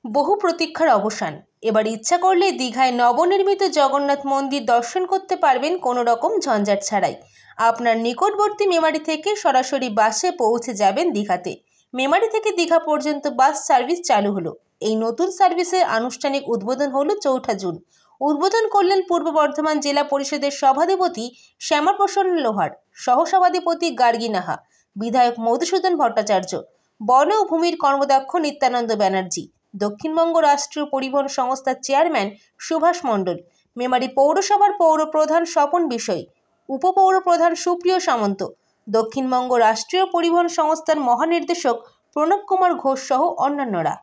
বহু প্রতীক্ষার অবসান। এবার ইচ্ছা করলে দীঘায় নবনির্মিত জগন্নাথ মন্দির দর্শন করতে পারবেন কোনো রকম ঝঞ্ঝাট ছাড়াই। আপনার নিকটবর্তী মেমারি থেকে সরাসরি বাসে পৌঁছে যাবেন দীঘাতে। মেমারি থেকে দীঘা পর্যন্ত বাস সার্ভিস চালু হলো। এই নতুন সার্ভিসের আনুষ্ঠানিক উদ্বোধন হলো 4 জুন। উদ্বোধন করলেন পূর্ব বর্ধমান জেলা পরিষদের সভাধিপতি শ্যামাপ্রসন্ন লোহার, সহসভাধিপতি গার্গী নাহা, বিধায়ক মধুসূদন ভট্টাচার্য, বন ও ভূমির কর্মদক্ষ নিত্যানন্দ ব্যানার্জি, দক্ষিণবঙ্গ রাষ্ট্রীয় পরিবহন সংস্থার চেয়ারম্যান সুভাষ মণ্ডল, মেমারি পৌরসভার পৌর প্রধান স্বপন বিষয়, উপপৌর প্রধান সুপ্রিয় সামন্ত, দক্ষিণবঙ্গ রাষ্ট্রীয় পরিবহন সংস্থার মহানির্দেশক প্রণব কুমার ঘোষ সহ অন্যান্যরা।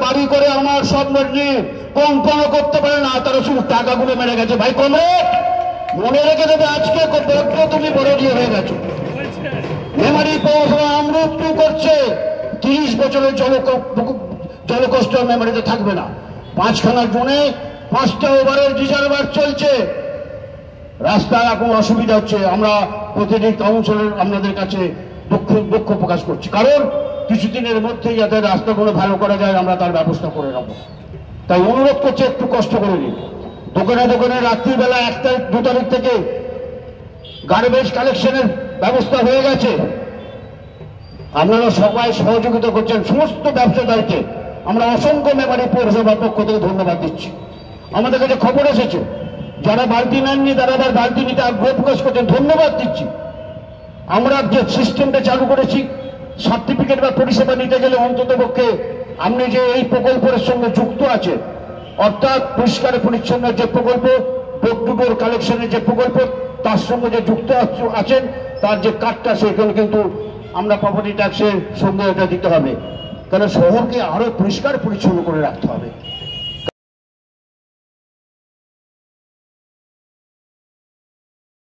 বাড়ি করে আমার স্বপ্ন নিয়ে কম্পন করতে পারে না, তারা শুধু টাকাগুলো মেরে গেছে। ভাই কমরেড, মনে রেখে দেবে, আজকে তুমি বড় দিয়ে হয়ে গেছো। মেমারি পৌরসভা আমৃত্যু করছে, 30 বছরের জলকষ্ট মেমারিতে থাকবে না। 5খানা জোনে 5টা ওভারের রিজার্ভার চলছে। রাস্তায় এখন অসুবিধা হচ্ছে। আমরা প্রতিটি কাউন্সিলর আপনাদের কাছে দুঃখ প্রকাশ করছি, কারণ কিছুদিনের মধ্যেই যাতে রাস্তাগুলো ভালো করা যায় আমরা তার ব্যবস্থা করে নেব। তাই অনুরোধ করছি, একটু কষ্ট করে নিন। দোকানে দোকানে রাত্রিবেলা 1 তারিখ 2 তারিখ থেকে গার্বেজ কালেকশনের ব্যবস্থা হয়ে গেছে। আপনারা সবাই সহযোগিতা করছেন। সমস্ত ব্যবসাদারকে আমরা অসংখ্য মেমারি পৌরসভার পক্ষ থেকে ধন্যবাদ দিচ্ছি। আমাদের কাছে খবর এসেছে যারা বালতি নেননি তারা আবার বালতি নিতে আগ্রহ প্রকাশ করছেন, ধন্যবাদ দিচ্ছি। আমরা যে সিস্টেমটা চালু করেছি, সার্টিফিকেট বা পরিষেবা নিতে গেলে অন্তত পক্ষে আপনি যে এই প্রকল্পের সঙ্গে যুক্ত আছে, অর্থাৎ পরিষ্কার পরিচ্ছন্ন যে প্রকল্প, ডোর কালেকশনের যে প্রকল্প, তার সঙ্গে যে যুক্ত আছেন তার যে কার্ডটা সেখানে কিন্তু আমরা প্রপার্টি ট্যাক্সের সঙ্গে এটা দিতে হবে, কারণ শহরকে আরো পরিষ্কার পরিচ্ছন্ন করে রাখতে হবে।